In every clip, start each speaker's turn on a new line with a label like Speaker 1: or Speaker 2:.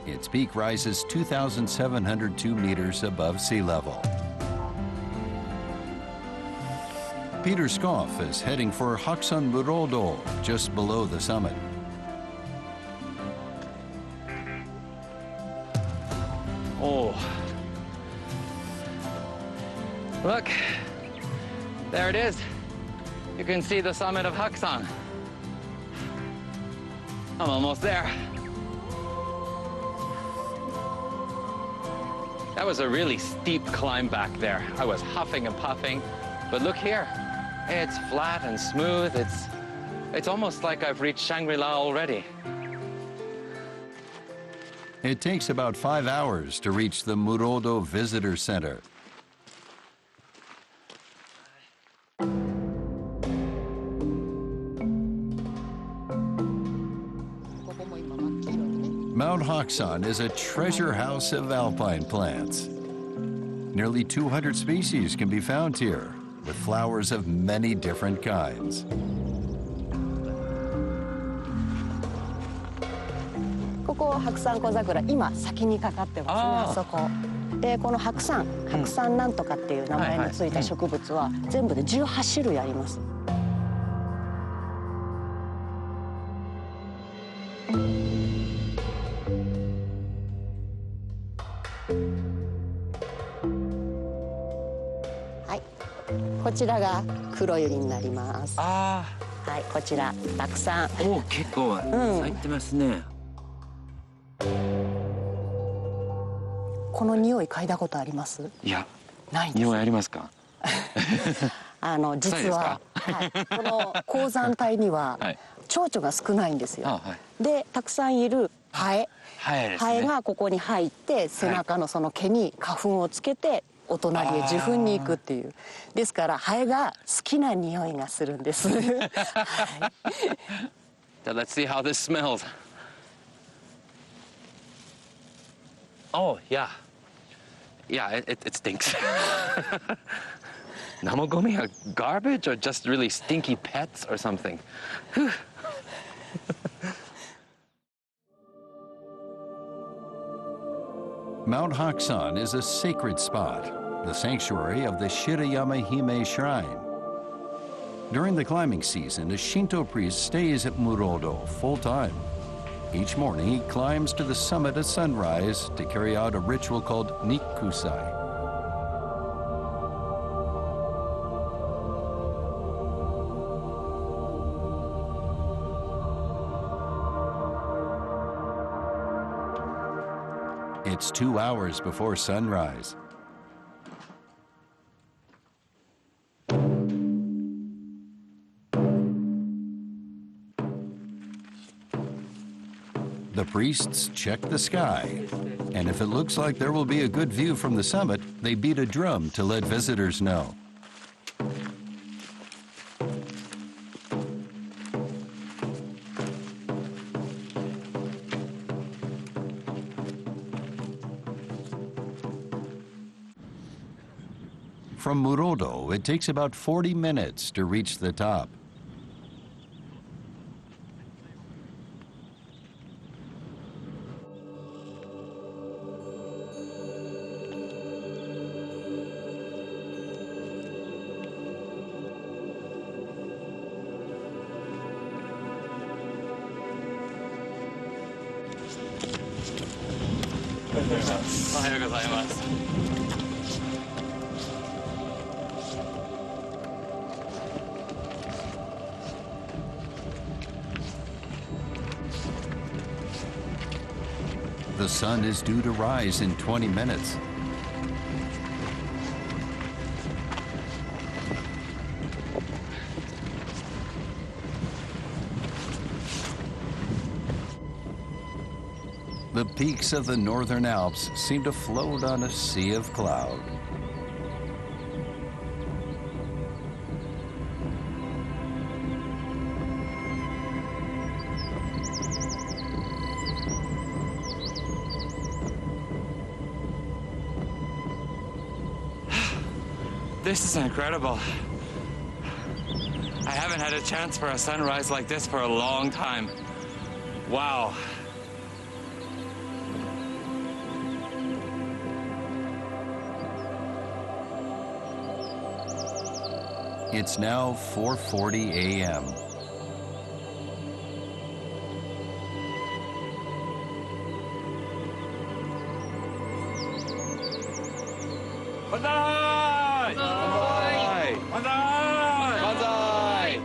Speaker 1: Its peak rises 2,702 meters above sea level. Peter Skoff is heading for Haksan Murodo, just below the summit.
Speaker 2: Oh. Look, there it is. You can see the summit of Haksan. I'm almost there. That was a really steep climb back there. I was huffing and puffing, but look here. It's flat and smooth. It's almost like I've reached Shangri-La already.
Speaker 1: It takes about 5 hours to reach the Murodo Visitor Center. Mount Haksan is a treasure house of alpine plants. Nearly 200 species can be found here, with flowers of many different kinds.
Speaker 3: ここ白山小桜、今先にかかってますね、あそこ。で、この白山なんとかっていう名前のついた植物は全部で18種類あります。はい、こちらが黒百合になります。はい、こちらたくさん。
Speaker 2: お、結構咲いてますね。
Speaker 3: この匂い嗅いだことあります？
Speaker 2: いや、
Speaker 3: ないんです。
Speaker 2: 匂いありますか？
Speaker 3: 実は、はい、この高山帯には蝶々が少ないんですよ。はい、で、たくさんいるハエがここに入って背中のその毛に花粉をつけてお隣へ受粉に行くっていう。ですからハエが好きな匂いがするんです。はい。
Speaker 2: So let's see how this smells. Oh, yeah. Yeah, it stinks. Namogomi are garbage or just really stinky pets or something?
Speaker 1: Mount Haksan is a sacred spot, the sanctuary of the Tateyama Hime Shrine. During the climbing season, a Shinto priest stays at Murodo full-time. Each morning, he climbs to the summit at sunrise to carry out a ritual called Nikkusai. It's 2 hours before sunrise. The priests check the sky, and if it looks like there will be a good view from the summit, they beat a drum to let visitors know. From Murodo, it takes about 40 minutes to reach the top. The sun is due to rise in 20 minutes. The peaks of the northern Alps seem to float on a sea of cloud.
Speaker 2: This is incredible. I haven't had a chance for a sunrise like this for a long time. Wow.
Speaker 1: It's now 4:40 a.m.
Speaker 2: Banzai! Banzai! Banzai! Banzai!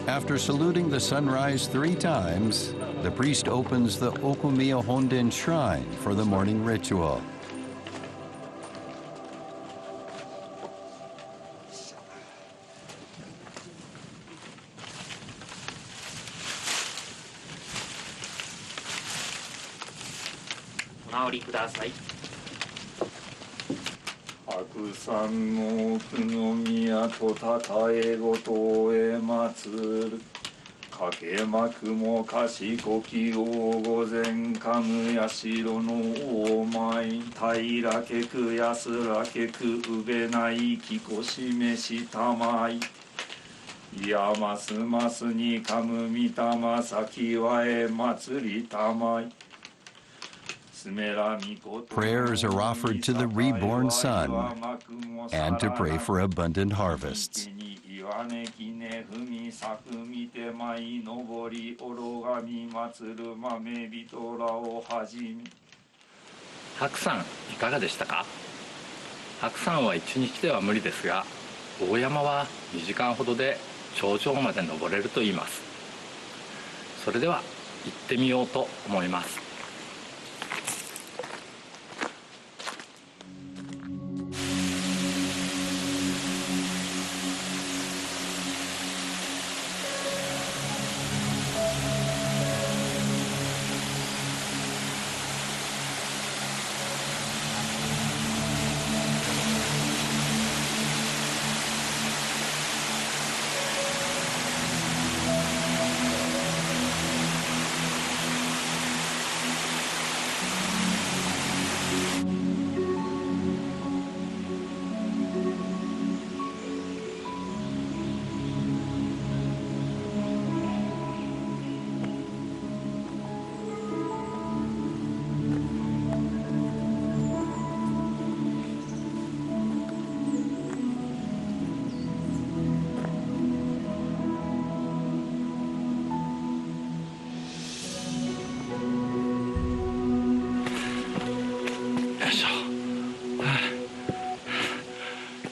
Speaker 1: After saluting the sunrise 3 times, the priest opens the Okumiya Honden shrine for the morning ritual. Prayers are offered to the reborn sun and to pray for abundant harvests.
Speaker 4: Hakusan, いかがでしたか？白山は1日では無理ですが、大山は2時間ほどで頂上まで登れると言います。それでは行ってみようと思います。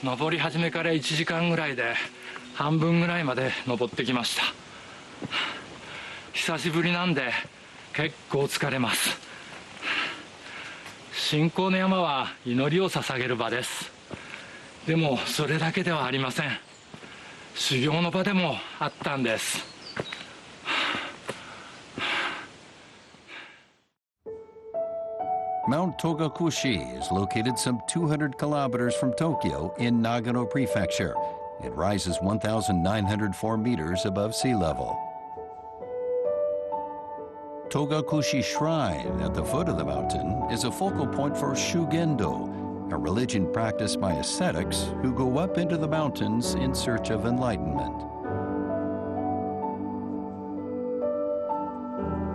Speaker 4: 登り始めから1時間ぐらいで半分ぐらいまで登ってきました。久しぶりなんで結構疲れます。信仰の山は祈りを捧げる場です。でもそれだけではありません。修行の場でもあったんです。
Speaker 1: Mount Togakushi is located some 200 kilometers from Tokyo in Nagano Prefecture. It rises 1,904 meters above sea level. Togakushi Shrine at the foot of the mountain is a focal point for Shugendo, a religion practiced by ascetics who go up into the mountains in search of enlightenment.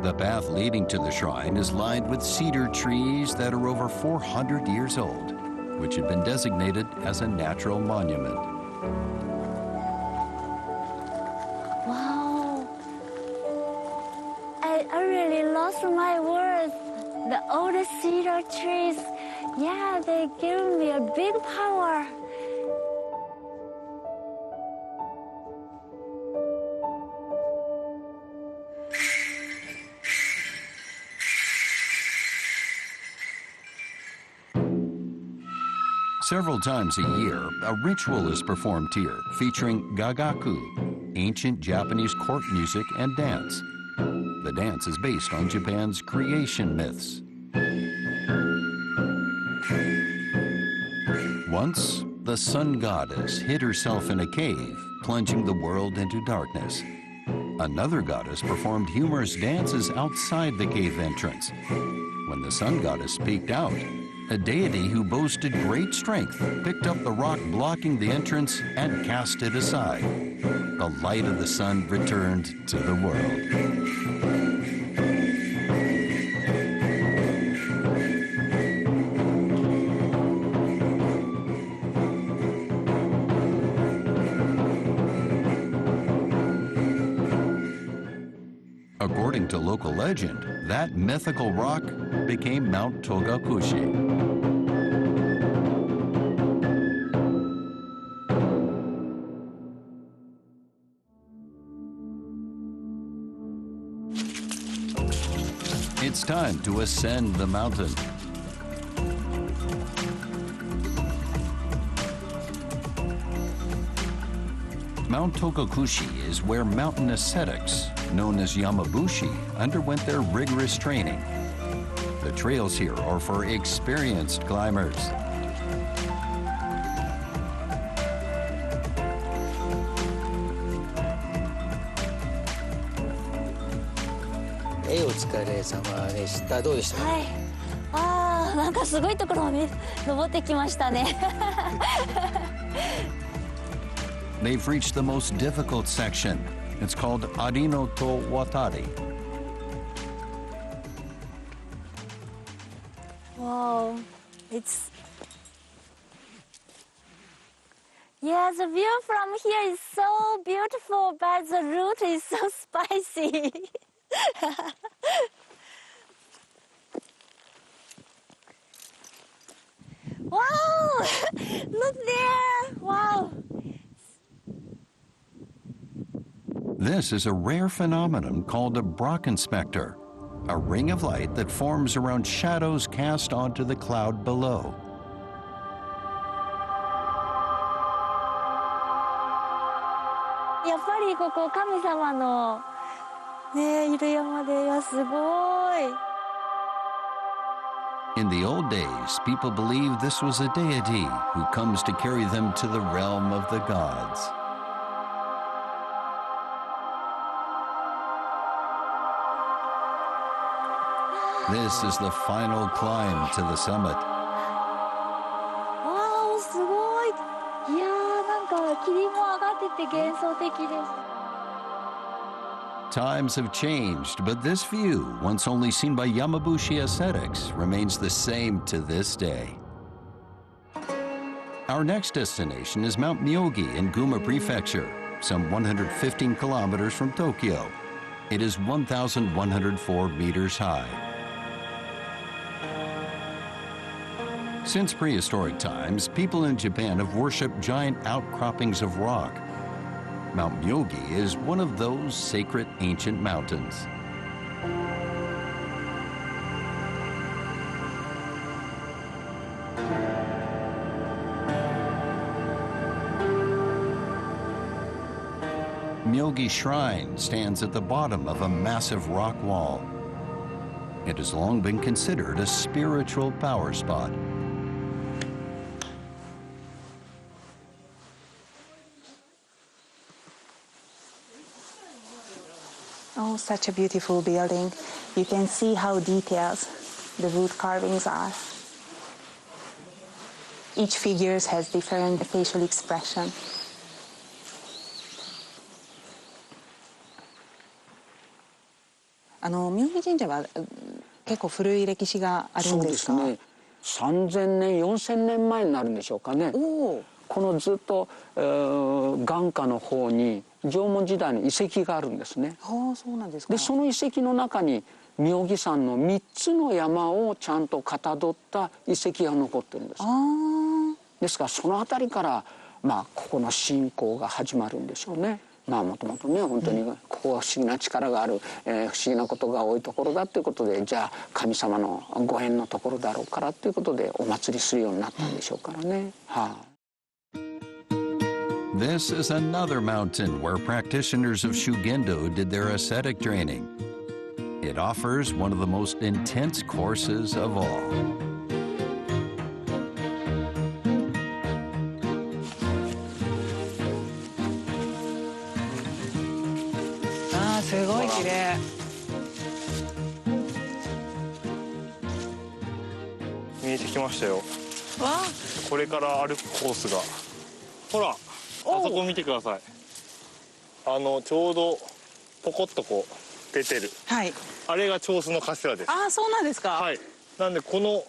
Speaker 1: The path leading to the shrine is lined with cedar trees that are over 400 years old, which had been designated as a natural monument.
Speaker 5: Wow! I really lost my words. The old cedar trees, yeah, they give me a big power.
Speaker 1: Several times a year, a ritual is performed here featuring gagaku, ancient Japanese court music and dance. The dance is based on Japan's creation myths. Once, the sun goddess hid herself in a cave, plunging the world into darkness. Another goddess performed humorous dances outside the cave entrance. When the sun goddess peeked out, A deity who boasted great strength picked up the rock blocking the entrance and cast it aside. The light of the sun returned to the world. According to local legend, that mythical rock became Mount Togakushi. It's time to ascend the mountain. Mount Togakushi is where mountain ascetics, known as Yamabushi, underwent their rigorous training. The trails here are for experienced climbers.
Speaker 5: はい。ああ、なんかすごいところを登ってきましたね。
Speaker 1: They've reached the most difficult section. It's called Arino to Watari.
Speaker 5: Wow, yeah, the view from here is so beautiful, but the route is so spicy. Wow, look there, wow.
Speaker 1: This is a rare phenomenon called a Brockenspector, a ring of light that forms around shadows cast onto the cloud below. In the old days, people believed this was a deity who comes to carry them to the realm of the gods. This is the final climb to the summit.
Speaker 5: Wow, すごい。いやー、なんか霧も上がってて幻想的です。
Speaker 1: Times have changed, but this view, once only seen by Yamabushi ascetics, remains the same to this day. Our next destination is Mount Myogi in Guma Prefecture, some 115 kilometers from Tokyo. It is 1,104 meters high. Since prehistoric times, people in Japan have worshipped giant outcroppings of rock. Mount Myogi is one of those sacred ancient mountains. Myogi Shrine stands at the bottom of a massive rock wall. It has long been considered a spiritual power spot.
Speaker 6: Oh, such a beautiful building. You can see how detailed the wood carvings are. Each figure has different facial expression. Myogi神社は結構古い歴史があるんですか？
Speaker 7: そうですね。3000年、4000年前になるんでしょうかね。このずっと眼下の方に縄文時代の遺跡があるんですね。
Speaker 6: そうなんですか。
Speaker 7: でその遺跡の中に妙義山の3つの山をちゃんとかたどった遺跡が残ってるんです。ですからその辺りからここの信仰が始まるんでしょうね。もともとね本当にここは不思議な力がある、不思議なことが多いところだということで、じゃあ神様のご縁のところだろうからということでお祭りするようになったんでしょうからね。
Speaker 1: This is another mountain where practitioners of Shugendo did their ascetic training. It offers one of the most intense courses of all.
Speaker 8: きましたよ。これから歩くコースが、ほらあそこ見てください。ちょうどポコッとこう出てる、
Speaker 6: はい、
Speaker 8: あれが銚子の頭です。
Speaker 6: ああ、そうなんですか。
Speaker 8: はい、なんでこの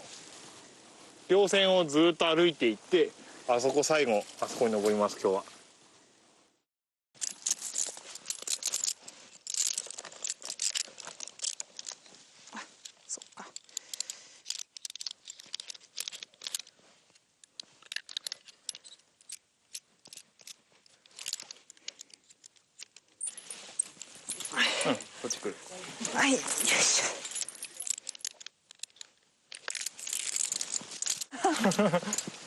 Speaker 8: 稜線をずっと歩いていって、あそこ最後あそこに登ります。今日は
Speaker 6: そっか。
Speaker 8: うん、こっち来る。
Speaker 6: はい、よいし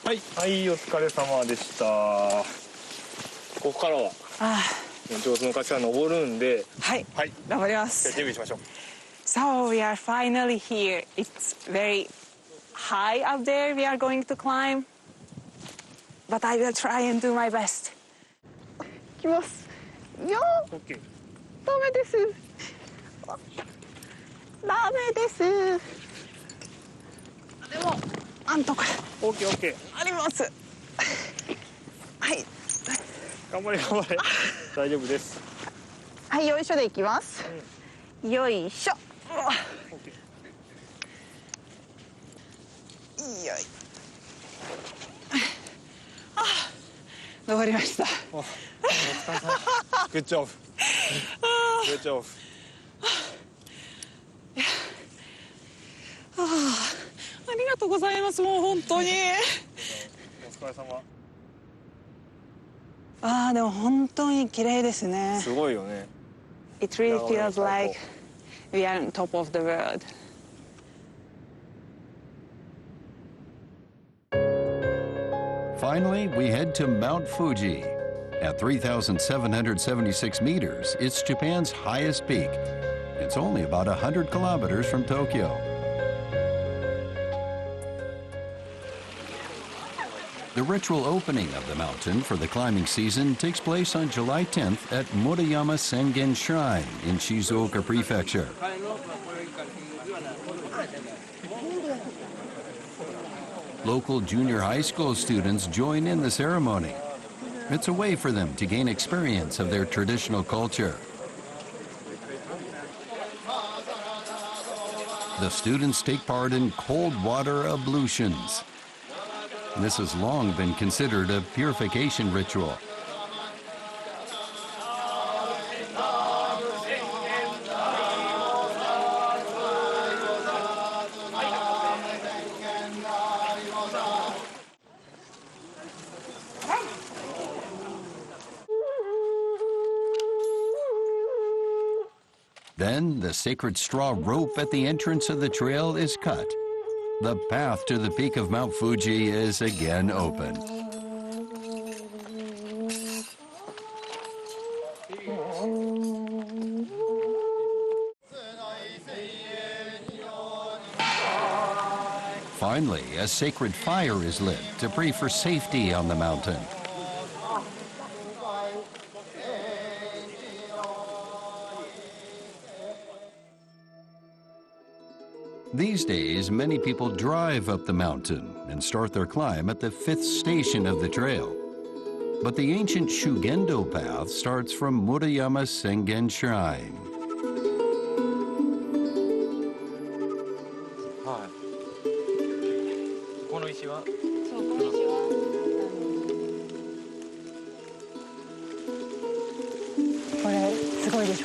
Speaker 8: はい、はい、お疲れ様でした。ここからは上手の頭登るんで、
Speaker 6: はい、
Speaker 8: はい、
Speaker 6: 頑張ります。
Speaker 8: 準備しましょう。
Speaker 6: So we are finally here. It's very high up there. We are going to climb, but I will try and do my best. 行きます。よー。
Speaker 8: OK。
Speaker 6: ダメです。ダメです。でもなんとか
Speaker 8: OK。
Speaker 6: あります。はい。
Speaker 8: 頑張れ頑張れ。大丈夫です。
Speaker 6: はい、よいしょでいきます。よいしょ。よい。登りました。
Speaker 8: お疲れ様。Good job。Good job。
Speaker 6: ありがとうございます。もう本当に。
Speaker 8: お疲れ様。
Speaker 6: でも本当に綺麗ですね。
Speaker 8: すごいよね。
Speaker 6: It really feels like we are on top of the world.
Speaker 1: Finally, we head to Mount Fuji. At 3,776 meters, it's Japan's highest peak. It's only about 100 kilometers from Tokyo. The ritual opening of the mountain for the climbing season takes place on July 10th at Murayama Sengen Shrine in Shizuoka Prefecture. Local junior high school students join in the ceremony. It's a way for them to gain experience of their traditional culture. The students take part in cold water ablutions. This has long been considered a purification ritual. Then the sacred straw rope at the entrance of the trail is cut. The path to the peak of Mount Fuji is again open. Finally, a sacred fire is lit to pray for safety on the mountain. These days, many people drive up the mountain and start their climb at the 5th station of the trail. But the ancient Shugendo path starts from Murayama Sengen Shrine.
Speaker 3: This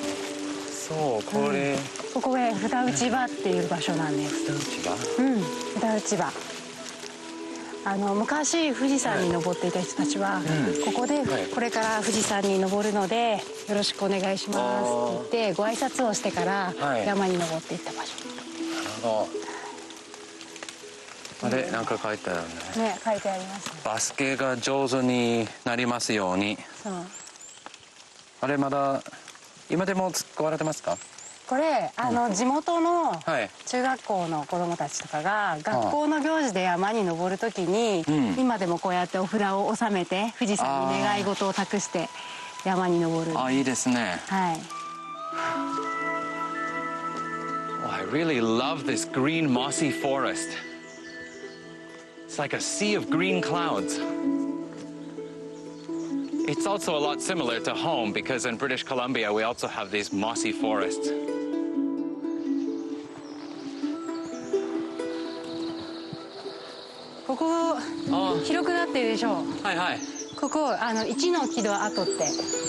Speaker 3: ここが蓋打ち場っていう場所なんです。蓋打ち場？うん、蓋打ち場。昔富士山に登っていた人たちは、ここでこれから富士山に登るのでよろしくお願いしますって言ってご挨拶をしてから山に登っていった場所。
Speaker 2: あれなんか書いてあるね。
Speaker 3: ね、書いてありますね。
Speaker 2: バスケが上手になりますように。
Speaker 3: そう。
Speaker 2: あれまだ今でも使われてますか？
Speaker 3: これ地元の中学校の子どもたちとかが学校の行事で山に登るときに、今でもこうやってお札を納めて富士山に願い事を託して山に登る。
Speaker 2: あ、いいですね。
Speaker 3: はい。
Speaker 2: Oh, I really love this green mossy forest. It's like a sea of green clouds. It's also a lot similar to home because in British Columbia we also have these mossy forests.
Speaker 9: ここ広くなってるでしょう。
Speaker 2: はいはい。
Speaker 9: ここ一の木戸跡って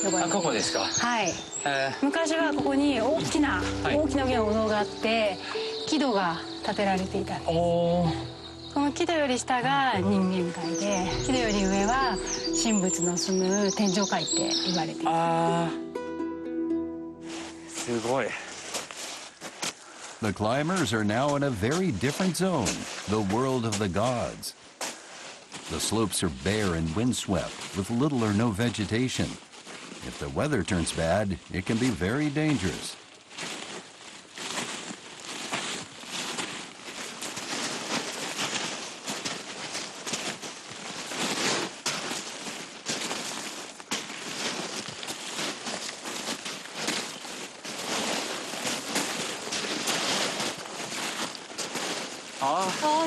Speaker 9: 呼ばれてる。
Speaker 2: ここですか。
Speaker 9: はい。昔はここに大きなお堂があって木戸が建てられていた。この木戸より下が人間界で木戸より上は神仏の住む天上界って言われていた。
Speaker 2: すごい。
Speaker 1: The climbers are now in a very different zone, the world of the gods. The slopes are bare and windswept, with little or no vegetation. If the weather turns bad, it can be very dangerous.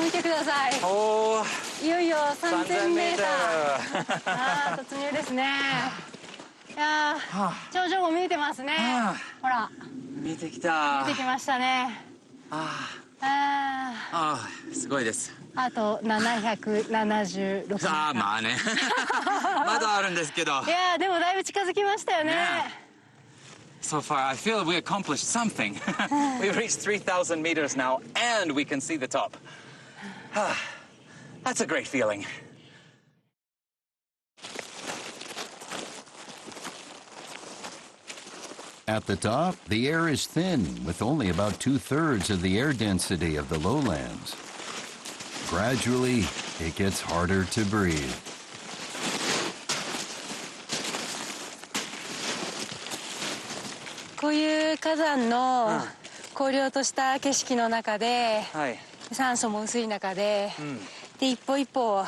Speaker 9: 見てください。いよいよ3000m 突入ですね。いや頂上も見えてますね。ほら
Speaker 2: 見えてきた。
Speaker 9: 見えてきましたね。
Speaker 2: すごいです。
Speaker 9: あと776。
Speaker 2: まあねまだあるんですけど。
Speaker 9: いやでもだいぶ近づきましたよね。
Speaker 2: So far, I feel we accomplished something. We've reached 3,000 meters now, and we can see the top. That's a great feeling.
Speaker 1: At the top, the air is thin, with only about 2/3 of the air density of the lowlands. Gradually, it gets harder to breathe.
Speaker 9: こういう火山の荒涼とした景色の中で、酸素も薄い中で、で一歩一歩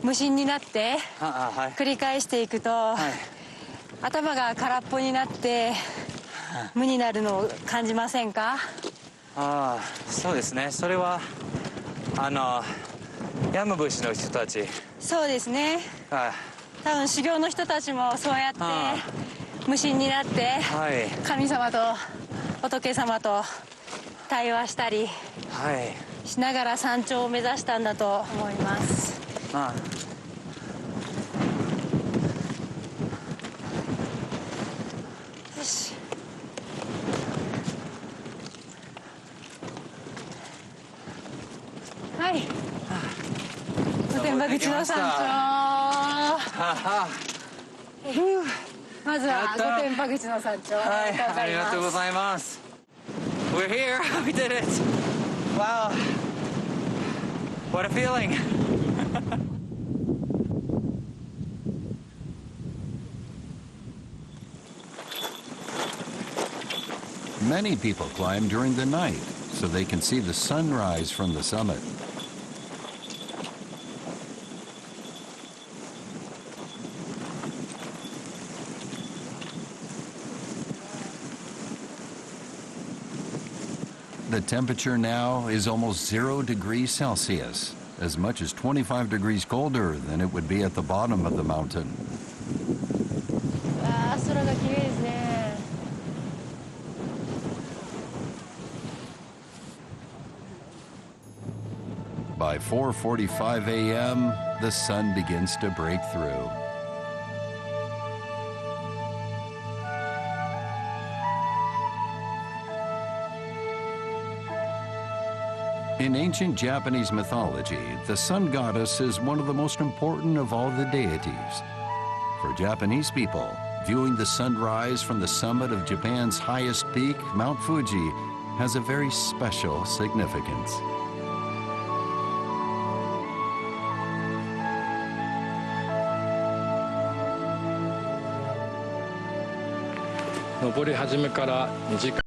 Speaker 9: 無心になって繰り返していくと、頭が空っぽになって無になるのを感じませんか？
Speaker 2: そうですね。それはヤムブシの人たち。
Speaker 9: そうですね。多分修行の人たちもそうやって無心になって、神様と仏様と対話したりしながら山頂を目指したんだと思います。よし。はい。御殿場口の山頂。まずは御殿場口の山頂。
Speaker 2: ありがとうございます。We're here. We did it. Wow. What a feeling.
Speaker 1: Many people climb during the night, so they can see the sunrise from the summit. The temperature now is almost 0 degrees Celsius, as much as 25 degrees colder than it would be at the bottom of the mountain.
Speaker 9: 空が綺麗ですね。
Speaker 1: By 4:45 a.m., the sun begins to break through. In ancient Japanese mythology, the sun goddess is one of the most important of all the deities. For Japanese people, viewing the sunrise from the summit of Japan's highest peak, Mount Fuji, has a very special significance.
Speaker 4: 登り始めから2時間